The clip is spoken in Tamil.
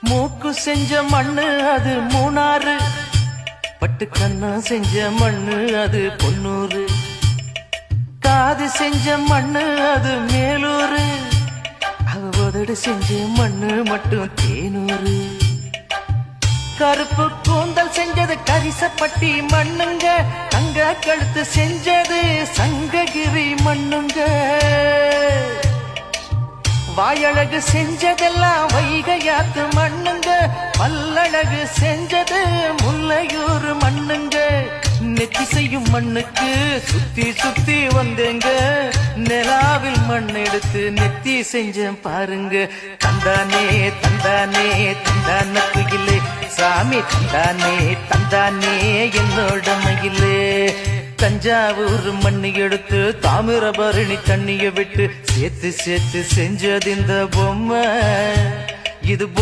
மூக்கு செஞ்ச மண்ணு அது மூணாறு, பட்டு கண்ணா செஞ்ச மண்ணு அது பொன்னூறு, காது செஞ்ச மண்ணு அது மேலூரு, அவ உதடு செஞ்ச மண்ணு மட்டும் தேனூரு. கருப்பு கூந்தல் செஞ்சது கரிசப்பட்டி மண்ணுங்க, தங்க கழுத்து செஞ்சது சங்ககிரி மண்ணுங்க, வாயழகு செஞ்சதெல்லாம் வைகையாத்து மண்ணுங்க, பல்லழகு செஞ்சது முல்லையூர் மண்ணுங்க. நெத்தி செய்யும் மண்ணுக்கு சுத்தி சுத்தி வந்தேங்க, நிலாவில் மண் எடுத்து நெத்தி செஞ்சேன் பாருங்க. தந்தானே தந்தானே தந்தான குயிலே, சாமி தந்தானே தந்தானே என்னோட மயிலே. தஞ்சாவூர் மண்ணு எடுத்து தாமிரபரணி தண்ணிய விட்டு சேர்த்து சேர்த்து செஞ்சது இந்த பொம்மை இது.